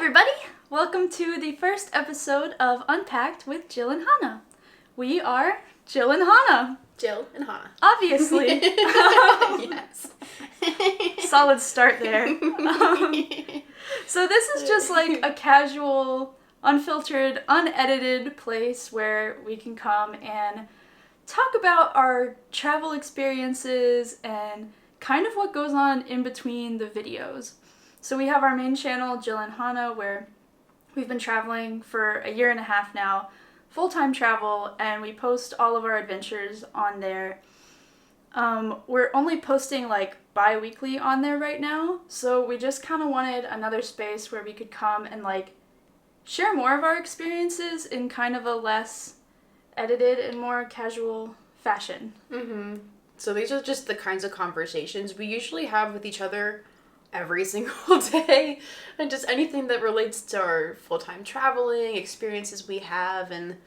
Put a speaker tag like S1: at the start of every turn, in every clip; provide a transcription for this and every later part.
S1: everybody! Welcome to the first episode of Unpacked with Jill and Hannah. We are Jill and Hannah.
S2: Jill and Hannah.
S1: Obviously.
S2: Yes.
S1: Solid start there. So this is just like a casual, unfiltered, unedited place where we can come and talk about our travel experiences and kind of what goes on in between the videos. So we have our main channel, Jill and Hannah, where we've been traveling for a year and a half now, full-time travel, and we post all of our adventures on there. We're only posting like bi-weekly on there right now, so we just kind of wanted another space where we could come and like share more of our experiences in kind of a less edited and more casual fashion.
S2: Mm-hmm. So these are just the kinds of conversations we usually have with each other every single day, and just anything that relates to our full-time traveling experiences we have. And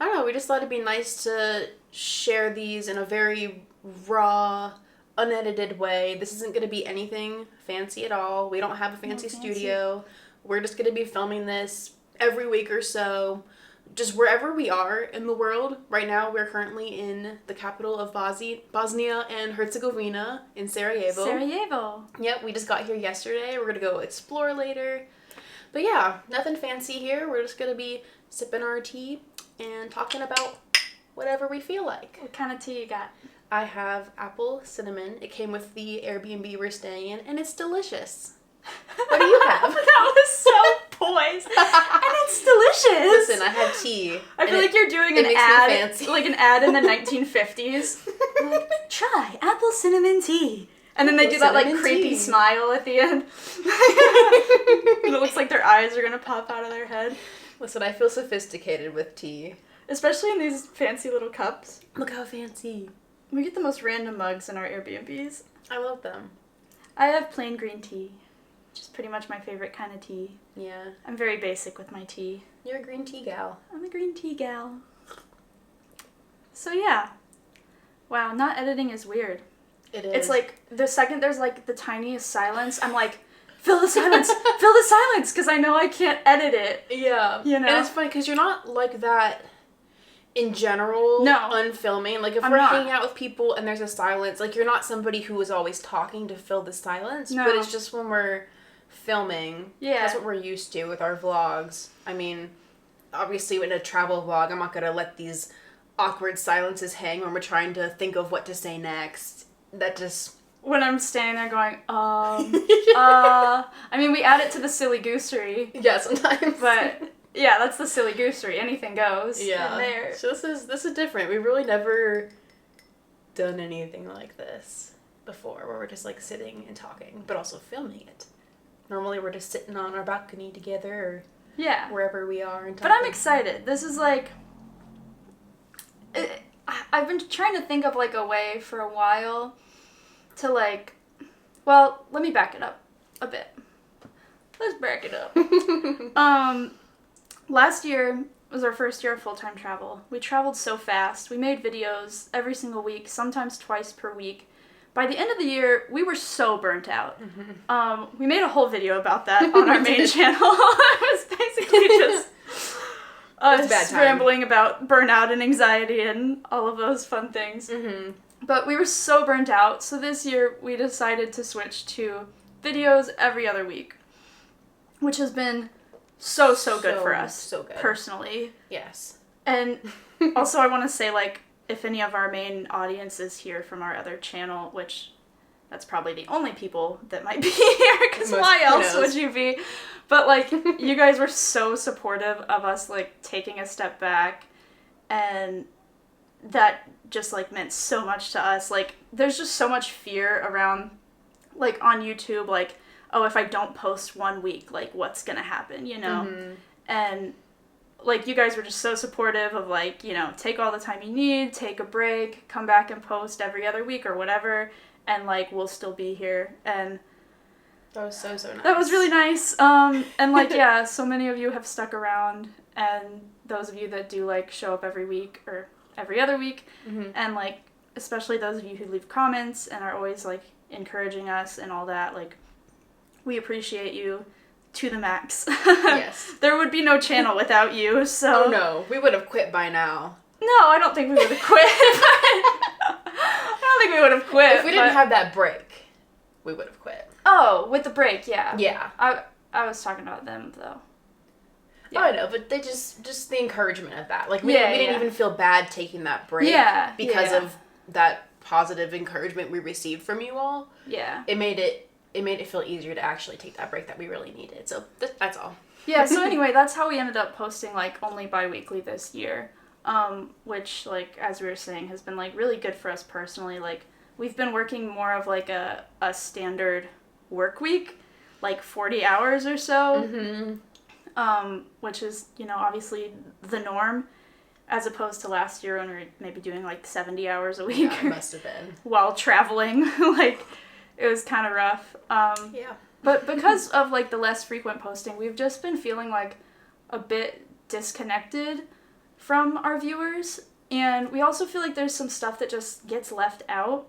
S2: I don't know, we just thought it'd be nice to share these in a very raw, unedited way. This isn't going to be anything fancy at all. We don't have a fancy studio. We're just going to be filming this every week or so, just wherever we are in the world. Right now, we're currently in the capital of Bosnia and Herzegovina in Sarajevo.
S1: Sarajevo.
S2: Yep, we just got here yesterday. We're going to go explore later. But yeah, nothing fancy here. We're just going to be sipping our tea and talking about whatever we feel like.
S1: What kind of tea you got?
S2: I have apple cinnamon. It came with the Airbnb we're staying in, and it's delicious. What do you have?
S1: That was so poised. And it's delicious.
S2: Listen, I had tea.
S1: I feel like you're doing an ad, like an ad in the 1950s. Like, try apple cinnamon tea. And then they do that like creepy smile at the end. And it looks like their eyes are gonna pop out of their head.
S2: Listen, I feel sophisticated with tea.
S1: Especially in these fancy little cups.
S2: Look how fancy.
S1: We get the most random mugs in our Airbnbs.
S2: I love them.
S1: I have plain green tea, which is pretty much my favorite kind of tea.
S2: Yeah.
S1: I'm very basic with my tea.
S2: You're a green tea gal.
S1: I'm a green tea gal. So yeah. Wow, not editing is weird.
S2: It is.
S1: It's like, the second there's like the tiniest silence, I'm like, fill the silence! Fill the silence! Because I know I can't edit it.
S2: Yeah.
S1: You know?
S2: And it's funny because you're not like that in general.
S1: No.
S2: On filming. Like if
S1: I'm
S2: we're
S1: not.
S2: hanging out with people and there's a silence, like you're not somebody who is always talking to fill the silence.
S1: No.
S2: But it's just when we're filming.
S1: Yeah.
S2: That's what we're used to with our vlogs. I mean, obviously in a travel vlog, I'm not going to let these awkward silences hang when we're trying to think of what to say next. That just...
S1: When I'm standing there going, I mean, we add it to the silly goosery.
S2: Yeah, sometimes.
S1: But, yeah, that's the silly goosery. Anything goes.
S2: Yeah.
S1: In there.
S2: So this is different. We've really never done anything like this before, where we're just like sitting and talking, but also filming it. Normally we're just sitting on our balcony together or
S1: Yeah.
S2: wherever we are and talking.
S1: But I'm excited. This is like... I've been trying to think of like a way for a while to like... Well, let me back it up a bit. Let's back it up. Last year was our first year of full-time travel. We traveled so fast. We made videos every single week, sometimes twice per week. By the end of the year, we were so burnt out. Mm-hmm. We made a whole video about that on our main channel. It was basically just us rambling about burnout and anxiety and all of those fun things.
S2: Mm-hmm.
S1: But we were so burnt out, so this year we decided to switch to videos every other week, which has been so good for us.
S2: So good.
S1: Personally.
S2: Yes.
S1: And also I want to say, like, if any of our main audience is here from our other channel, which that's probably the only people that might be here, because why else would you be? But, like, you guys were so supportive of us, like, taking a step back, and that just, like, meant so much to us. Like, there's just so much fear around, like, on YouTube, like, oh, if I don't post 1 week, like, what's gonna happen, you know? Mm-hmm. And... like, you guys were just so supportive of, like, you know, take all the time you need, take a break, come back and post every other week or whatever, and, like, we'll still be here. And
S2: that was so nice.
S1: That was really nice. And, like, yeah, so many of you have stuck around, and those of you that do, like, show up every week or every other week, mm-hmm. and, like, especially those of you who leave comments and are always, like, encouraging us and all that, like, we appreciate you. to the max.
S2: Yes.
S1: There would be no channel without you, so...
S2: Oh no, we would have quit by now.
S1: No, I don't think we would have quit. I don't think we would have quit.
S2: If we didn't have that break, we would have quit.
S1: Oh, with the break, yeah.
S2: Yeah.
S1: I was talking about them, though.
S2: Yeah. I know, but they just the encouragement of that. Like, we didn't even feel bad taking that break.
S1: Yeah.
S2: Because of that positive encouragement we received from you all.
S1: Yeah.
S2: It made it feel easier to actually take that break that we really needed. So that's all.
S1: Yeah, so anyway, that's how we ended up posting, like, only bi-weekly this year. Which, like, as we were saying, has been, like, really good for us personally. Like, we've been working more of, like, a standard work week, like 40 hours or so.
S2: Mm-hmm.
S1: Which is, you know, obviously the norm, as opposed to last year when we were maybe doing like 70 hours a week.
S2: Yeah, it must have been.
S1: While traveling. Like, it was kind of rough.
S2: Yeah.
S1: But because of, like, the less frequent posting, we've just been feeling, like, a bit disconnected from our viewers. And we also feel like there's some stuff that just gets left out.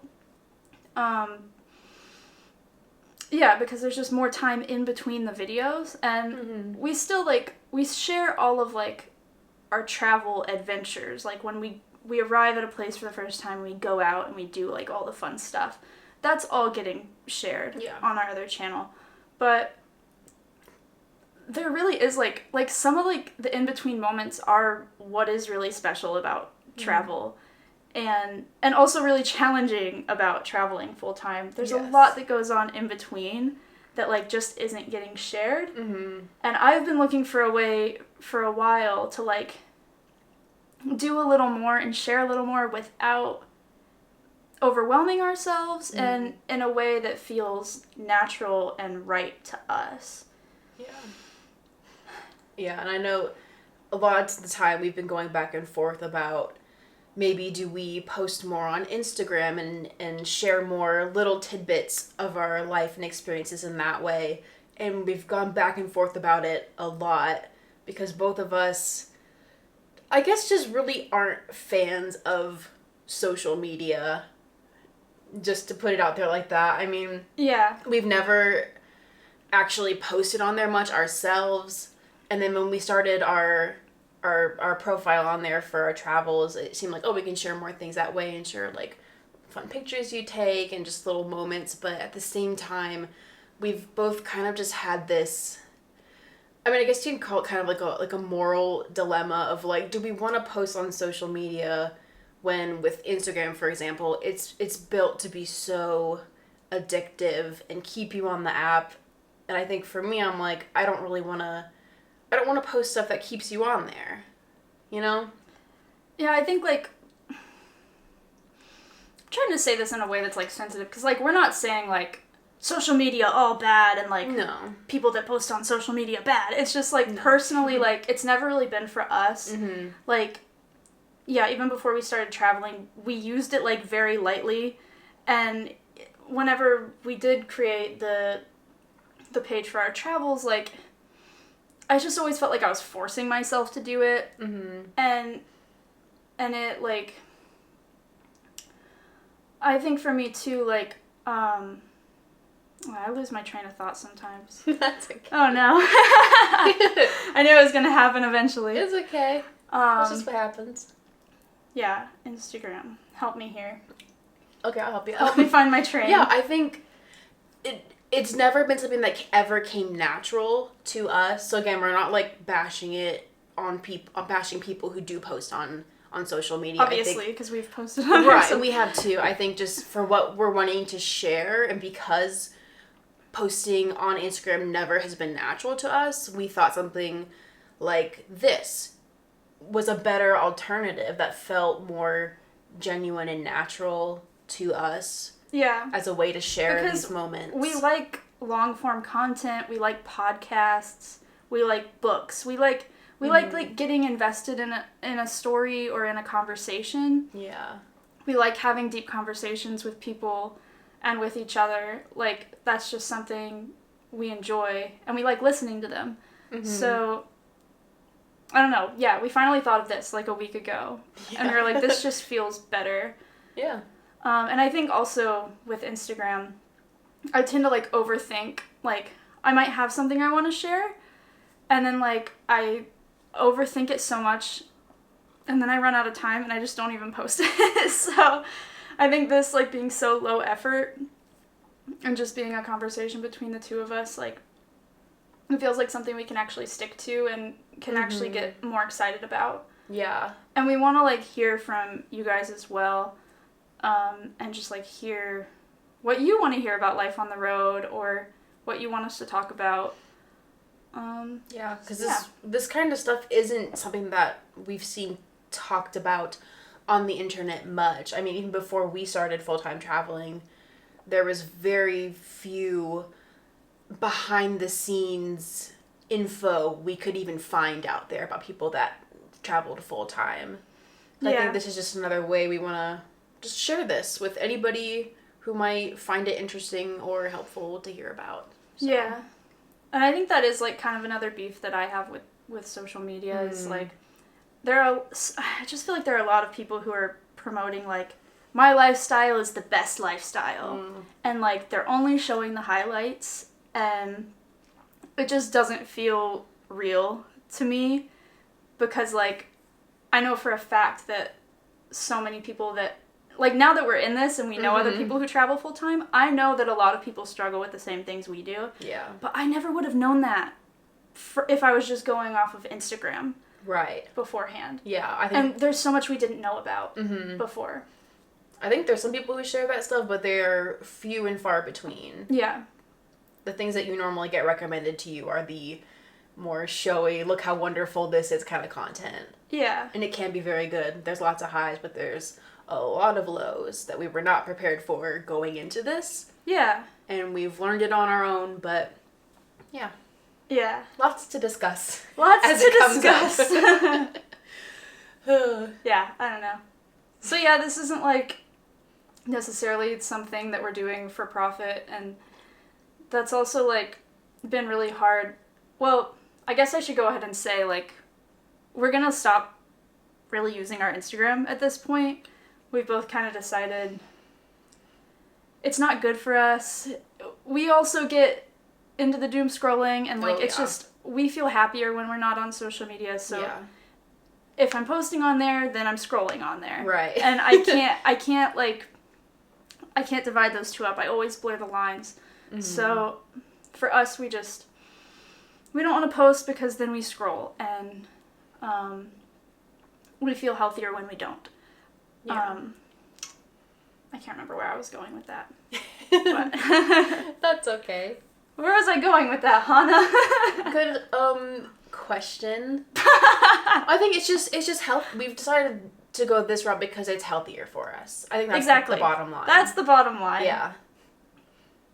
S1: Yeah, because there's just more time in between the videos, and we still, like, we share all of, like, our travel adventures. Like, when we arrive at a place for the first time, we go out and we do, like, all the fun stuff. That's all getting shared on our other channel. But there really is, like some of, like, the in-between moments are what is really special about travel. And also really challenging about traveling full-time. There's a lot that goes on in between that, like, just isn't getting shared. Mm-hmm. And I've been looking for a way for a while to, like, do a little more and share a little more without overwhelming ourselves and in a way that feels natural and right to us.
S2: Yeah. Yeah, and I know a lot of the time we've been going back and forth about maybe do we post more on Instagram and share more little tidbits of our life and experiences in that way. And we've gone back and forth about it a lot because both of us, I guess, just really aren't fans of social media, just to put it out there like that. I mean, we've never actually posted on there much ourselves. And then when we started our profile on there for our travels, it seemed like, oh, we can share more things that way and share, like, fun pictures you take and just little moments. But at the same time, we've both kind of just had this, I mean, I guess you can call it kind of like a moral dilemma of, like, do we want to post on social media when with Instagram, for example, it's built to be so addictive and keep you on the app. And I think for me, I'm like, I don't want to post stuff that keeps you on there, you know?
S1: Yeah, I think, like, I'm trying to say this in a way that's, like, sensitive, because, like, we're not saying, like, social media all bad and, like, people that post on social media bad. It's just, like, personally, like, it's never really been for us. Mm-hmm. Like, yeah, even before we started traveling, we used it, like, very lightly, and whenever we did create the page for our travels, like, I just always felt like I was forcing myself to do it. Mm-hmm. And it, like, I think for me too, like, I lose my train of thought sometimes.
S2: That's okay.
S1: Oh no. I knew it was gonna happen eventually.
S2: It's okay. That's just what happens.
S1: Yeah, Instagram. Help me here.
S2: Okay, I'll help you.
S1: Help me find my train.
S2: Yeah, I think it's never been something that ever came natural to us. So again, we're not, like, bashing it on bashing people who do post on social media.
S1: Obviously, because we've posted on
S2: right,
S1: so.
S2: And we have too. I think just for what we're wanting to share, and because posting on Instagram never has been natural to us, we thought something like this was a better alternative that felt more genuine and natural to us.
S1: Yeah.
S2: As a way to share
S1: because
S2: these moments.
S1: We like long form content, we like podcasts, we like books. We like getting invested in a story or in a conversation.
S2: Yeah.
S1: We like having deep conversations with people and with each other. Like, that's just something we enjoy, and we like listening to them. Mm-hmm. So I don't know. Yeah, we finally thought of this, like, a week ago. Yeah. And we were like, this just feels better.
S2: Yeah.
S1: And I think also with Instagram, I tend to, like, overthink, like, I might have something I want to share, and then, like, I overthink it so much, and then I run out of time, and I just don't even post it. So I think this, like, being so low effort and just being a conversation between the two of us, like, it feels like something we can actually stick to and can actually get more excited about.
S2: Yeah.
S1: And we want to, like, hear from you guys as well, and just, like, hear what you want to hear about life on the road or what you want us to talk about.
S2: Yeah, because this kind of stuff isn't something that we've seen talked about on the internet much. I mean, even before we started full-time traveling, there was very few behind-the-scenes info we could even find out there about people that traveled full-time. I think this is just another way we want to just share this with anybody who might find it interesting or helpful to hear about. So.
S1: Yeah. And I think that is, like, kind of another beef that I have with social media is, like, I just feel like there are a lot of people who are promoting, like, my lifestyle is the best lifestyle. And, like, they're only showing the highlights, and it just doesn't feel real to me because, like, I know for a fact that so many people that, like, now that we're in this and we know other people who travel full-time, I know that a lot of people struggle with the same things we do.
S2: Yeah.
S1: But I never would have known that if I was just going off of Instagram.
S2: Right.
S1: Beforehand.
S2: Yeah, I think...
S1: And there's so much we didn't know about before.
S2: I think there's some people who share that stuff, but they're few and far between.
S1: Yeah.
S2: The things that you normally get recommended to you are the more showy, look how wonderful this is kind of content.
S1: Yeah.
S2: And it can be very good. There's lots of highs, but there's a lot of lows that we were not prepared for going into this.
S1: Yeah.
S2: And we've learned it on our own, but yeah.
S1: Yeah.
S2: Lots to discuss.
S1: Lots
S2: as
S1: to
S2: it comes
S1: discuss.
S2: up.
S1: Yeah, I don't know. So yeah, this isn't, like, necessarily something that we're doing for profit, and that's also, like, been really hard. Well, I guess I should go ahead and say, like, we're gonna stop really using our Instagram at this point. We've both kind of decided it's not good for us. We also get into the doom scrolling, and, like, it's just, we feel happier when we're not on social media, so if I'm posting on there, then I'm scrolling on there.
S2: Right.
S1: And I can't divide those two up. I always blur the lines. So for us, we don't want to post because then we scroll, and we feel healthier when we don't.
S2: Yeah.
S1: I can't remember where I was going with that. But
S2: That's okay.
S1: Where was I going with that, Hannah?
S2: Good question. I think it's just health. We've decided to go this route because it's healthier for us. I think that's the bottom line.
S1: That's the bottom line.
S2: Yeah.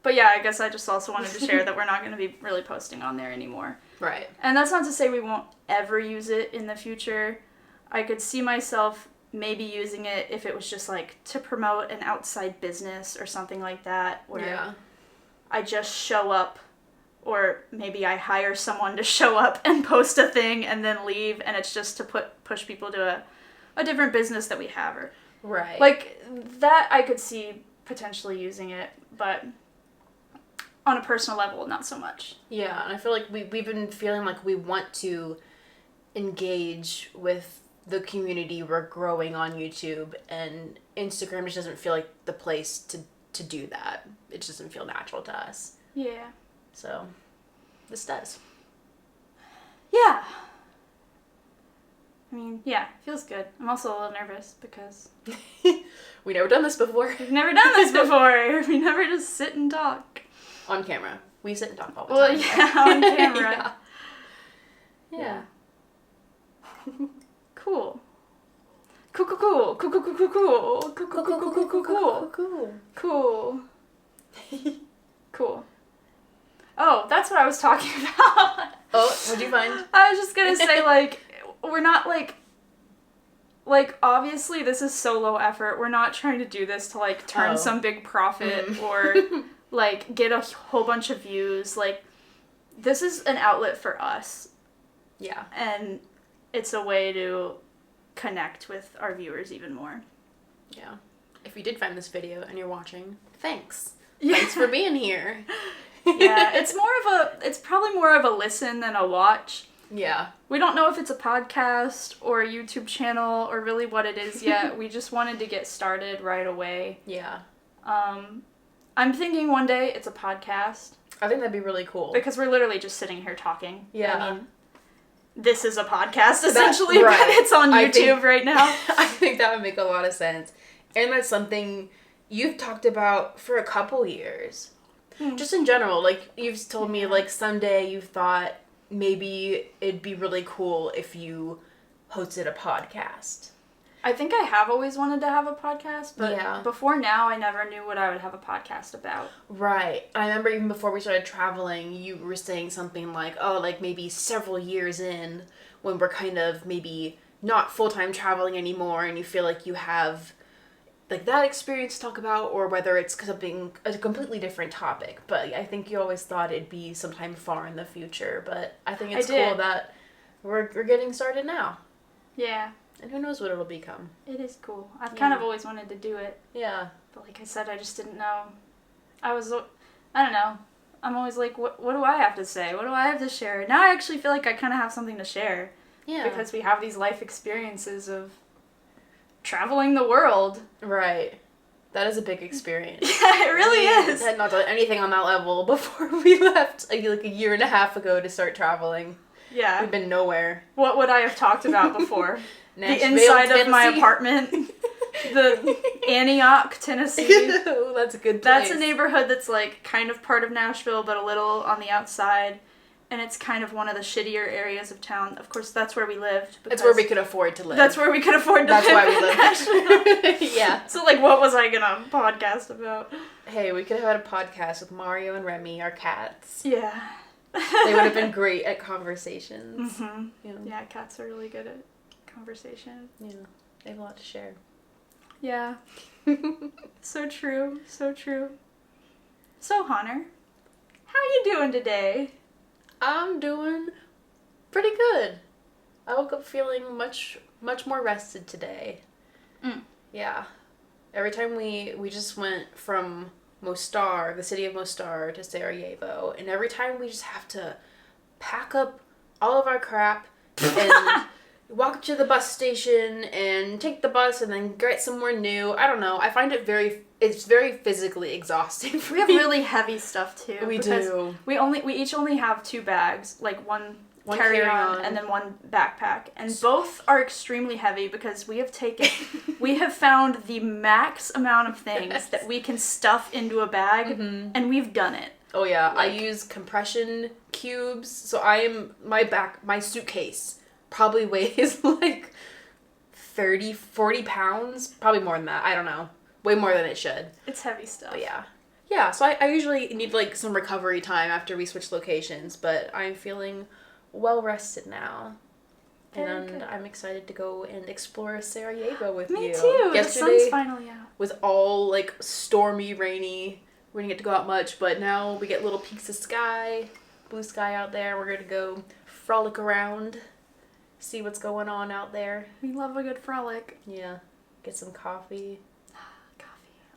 S1: But yeah, I guess I just also wanted to share that we're not going to be really posting on there anymore.
S2: Right.
S1: And that's not to say we won't ever use it in the future. I could see myself maybe using it if it was just, like, to promote an outside business or something like that, where I just show up, or maybe I hire someone to show up and post a thing and then leave, and it's just to push people to a different business that we have. Or,
S2: right.
S1: Like, that I could see potentially using it, but on a personal level, not so much.
S2: Yeah, and I feel like we've been feeling like we want to engage with the community we're growing on YouTube, and Instagram just doesn't feel like the place to do that. It just doesn't feel natural to us.
S1: Yeah.
S2: So, this does.
S1: Yeah. I mean, yeah, feels good. I'm also a little nervous because
S2: We've never done this before.
S1: we've never done this before. We never just sit and talk.
S2: On camera. We sit and talk all the
S1: Well,
S2: time.
S1: yeah, on camera.
S2: Yeah.
S1: Cool. Cool, cool, cool. Cool, cool, cool, cool, cool. Cool, cool, cool, cool, cool, cool.
S2: Cool.
S1: Cool. Cool. Oh, that's what I was talking about.
S2: Oh, what'd you find?
S1: I was just gonna say, like, we're not, like, obviously this is so low effort. We're not trying to do this to, like, turn some big profit or, like, get a whole bunch of views. Like, this is an outlet for us.
S2: Yeah.
S1: And it's a way to connect with our viewers even more.
S2: Yeah. If you did find this video and you're watching, thanks.
S1: Yeah.
S2: Thanks for being here.
S1: Yeah, it's probably more of a listen than a watch.
S2: Yeah.
S1: We don't know if it's a podcast or a YouTube channel or really what it is yet. We just wanted to get started right away.
S2: Yeah.
S1: I'm thinking one day it's a podcast.
S2: I think that'd be really cool.
S1: Because we're literally just sitting here talking.
S2: Yeah.
S1: I mean, this is a podcast, essentially,
S2: right.
S1: but it's on YouTube right now.
S2: I think that would make a lot of sense. And that's something you've talked about for a couple years. Just in general, like, you've told me, like, someday you've thought maybe it'd be really cool if you hosted a podcast.
S1: I think I have always wanted to have a podcast, but before now, I never knew what I would have a podcast about.
S2: Right. I remember even before we started traveling, you were saying something like, oh, like, maybe several years in, when we're kind of maybe not full-time traveling anymore, and you feel like you have, like, that experience to talk about, or whether it's something, a completely different topic. But I think you always thought it'd be sometime far in the future, but I think it's cool that we're getting started now.
S1: Yeah.
S2: And who knows what it'll become.
S1: It is cool. I've kind of always wanted to do it.
S2: Yeah.
S1: But like I said, I just didn't know. I don't know. I'm always like, what do I have to say? What do I have to share? Now I actually feel like I kind of have something to share.
S2: Yeah.
S1: Because we have these life experiences of traveling the world.
S2: Right. That is a big experience.
S1: Yeah, it really is.
S2: I had not done anything on that level before we left like a year and a half ago to start traveling.
S1: Yeah.
S2: We've been nowhere.
S1: What would I have talked about before?
S2: Nashville,
S1: the inside
S2: Tennessee.
S1: of my apartment. The Antioch, Tennessee.
S2: Ew, that's a good place.
S1: That's a neighborhood that's like kind of part of Nashville, but a little on the outside. And it's kind of one of the shittier areas of town. Of course, that's where we lived.
S2: That's where we could afford to live.
S1: That's where we could afford to live.
S2: That's why we lived. Yeah.
S1: So, like, what was I gonna podcast about?
S2: Hey, we could have had a podcast with Mario and Remy, our cats.
S1: Yeah.
S2: They would have been great at conversations.
S1: Mm-hmm.
S2: Yeah.
S1: Yeah, cats are really good at conversation.
S2: Yeah. They have a lot to share.
S1: Yeah. So true. So true. So, Hunter, how you doing today?
S2: I'm doing pretty good. I woke up feeling much more rested today. Yeah. Every time we just went from Mostar, the city of Mostar, to Sarajevo, and every time we just have to pack up all of our crap and walk to the bus station and take the bus and then get somewhere new. I don't know. I find it's very physically exhausting for
S1: We have
S2: me.
S1: really heavy stuff too.
S2: We do.
S1: We each only have 2 bags, like one carry-on and then one backpack, and both are extremely heavy because we have found the max amount of things that we can stuff into a bag, and we've done it.
S2: Oh yeah, I use compression cubes, so my suitcase probably weighs like 30, 40 pounds, probably more than that, I don't know. Way more than it should.
S1: It's heavy stuff.
S2: But yeah. Yeah, so I usually need like some recovery time after we switch locations, but I'm feeling well rested now.
S1: Very good.
S2: I'm excited to go and explore Sarajevo with you.
S1: Me too.
S2: Yesterday
S1: the sun's finally out.
S2: was all like stormy, rainy. We didn't get to go out much, but now we get little peaks of sky, blue sky out there. We're gonna go frolic around, see what's going on out there.
S1: We love a good frolic.
S2: Yeah. Get some coffee.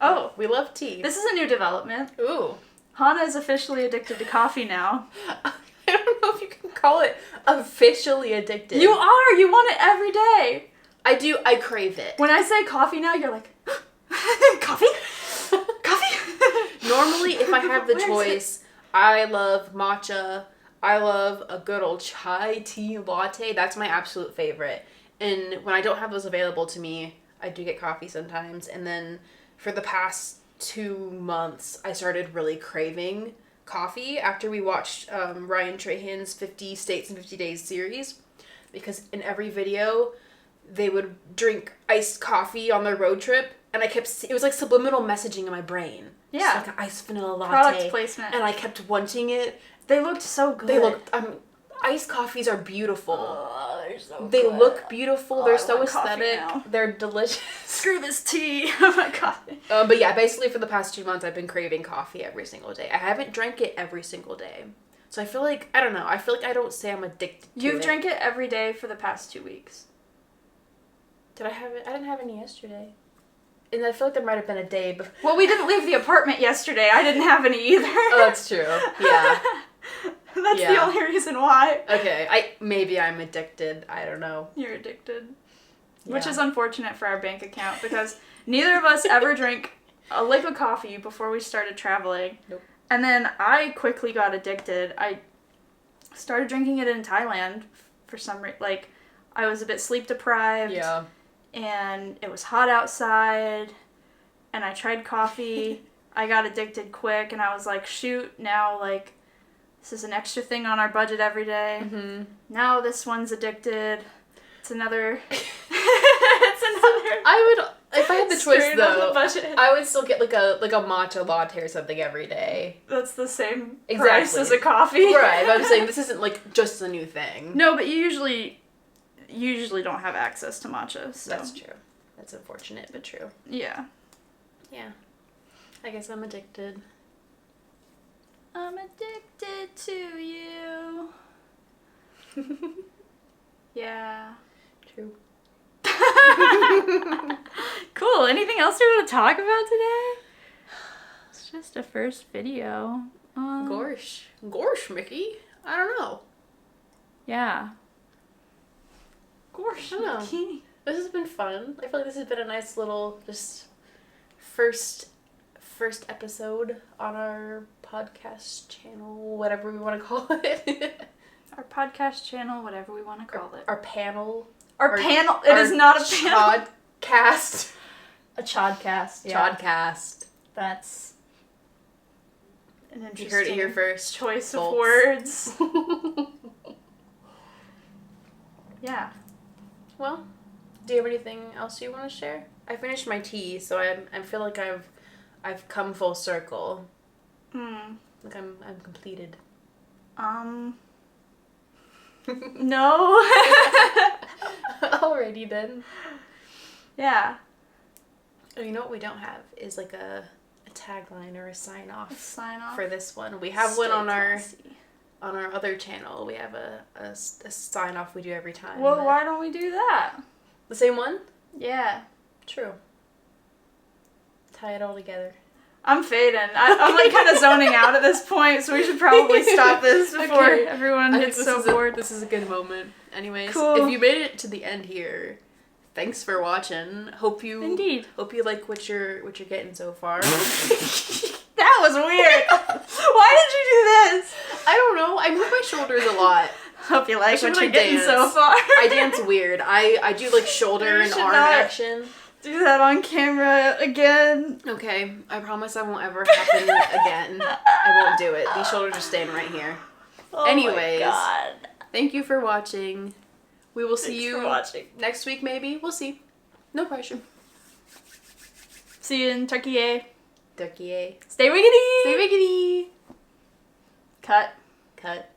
S1: Oh,
S2: We love tea.
S1: this is a new development.
S2: Ooh.
S1: Hannah is officially addicted to coffee now.
S2: I don't know if you can call it officially addicted.
S1: You are! You want it every day!
S2: I do. I crave it.
S1: When I say coffee now, you're like, coffee? Coffee?
S2: Normally, if I have the
S1: Where is
S2: choice, I love matcha. I love a good old chai tea latte. That's my absolute favorite. And when I don't have those available to me, I do get coffee sometimes. And then for the past 2 months, I started really craving coffee after we watched Ryan Trahan's 50 States in 50 Days series. Because in every video, they would drink iced coffee on their road trip. And it was like subliminal messaging in my brain.
S1: Yeah.
S2: Just like an iced vanilla latte.
S1: Product placement.
S2: And I kept wanting it.
S1: They looked so good.
S2: They looked, iced coffees are beautiful.
S1: Oh, they're so
S2: They
S1: good.
S2: look beautiful.
S1: Oh,
S2: They're
S1: I
S2: so
S1: want coffee
S2: aesthetic.
S1: now.
S2: They're delicious.
S1: Screw this tea. Oh my god.
S2: But yeah, basically for the past 2 months, I've been craving coffee every single day. I haven't drank it every single day. So I feel like, I don't know, I feel like I don't say I'm addicted to it.
S1: You've drank it every day for the past 2 weeks.
S2: Did I have it? I didn't have any yesterday. And I feel like there might have been a day before.
S1: Well, we didn't leave the apartment yesterday. I didn't have any either.
S2: Oh, that's true. Yeah.
S1: That's the only reason why.
S2: Okay, maybe I'm addicted. I don't know.
S1: You're addicted.
S2: Yeah.
S1: Which is unfortunate for our bank account because neither of us ever drank a lick of coffee before we started traveling.
S2: Nope.
S1: And then I quickly got addicted. I started drinking it in Thailand for some reason. Like, I was a bit sleep deprived.
S2: Yeah.
S1: And it was hot outside. And I tried coffee. I got addicted quick. And I was like, shoot, now, like, this is an extra thing on our budget every day.
S2: Mm-hmm.
S1: Now this one's addicted. It's another...
S2: I would, if I had the choice though,
S1: the
S2: I would still get like a matcha latte or something every day.
S1: That's the same price as a coffee.
S2: Right, but I'm saying this isn't like just a new thing.
S1: No, but you usually don't have access to matcha, so.
S2: That's true. That's unfortunate, but true.
S1: Yeah.
S2: Yeah. I guess I'm addicted.
S1: I'm addicted to you. Yeah.
S2: True.
S1: Cool. Anything else you want to talk about today? It's just a first video.
S2: Gorsh, Mickey. I don't know.
S1: Yeah. Gorsh,
S2: I don't know.
S1: Mickey.
S2: This has been fun. I feel like this has been a nice little just first episode on our podcast channel, whatever we want to call it.
S1: Our podcast channel, whatever we want to call it.
S2: Our panel.
S1: Our panel. It is not a panel.
S2: Chodcast.
S1: A chodcast. Yeah.
S2: Chodcast.
S1: That's an interesting.
S2: You heard it here first.
S1: Choice of words. Yeah.
S2: Well, do you have anything else you want to share? I finished my tea, so I feel like I've come full circle. Like I'm completed.
S1: No.
S2: Alrighty then.
S1: Yeah.
S2: Oh, you know what we don't have is like a tagline or a sign off.
S1: Sign off
S2: for this one. We have one on our other channel. We have a sign off we do every time.
S1: Well, why don't we do that?
S2: The same one?
S1: Yeah.
S2: True. Tie it all together.
S1: I'm fading. I'm like kind of zoning out at this point, so we should probably stop this before everyone gets so bored.
S2: This is a good moment. Anyways,
S1: cool.
S2: If you made it to the end here, thanks for watching. Hope you like what you're getting so far.
S1: That was weird. Why did you do this?
S2: I don't know. I move my shoulders a lot.
S1: Hope you like what you're getting so far.
S2: I dance weird. I do like shoulder and arm action.
S1: Do that on camera again.
S2: Okay, I promise that won't ever happen again. I won't do it. These shoulders are staying right here.
S1: Oh
S2: Anyways,
S1: my God.
S2: Thank you for watching. We will see you
S1: next
S2: week maybe. We'll see. No pressure.
S1: See you in Turkey.
S2: Turkey.
S1: Stay wiggity.
S2: Stay wiggity.
S1: Cut.
S2: Cut.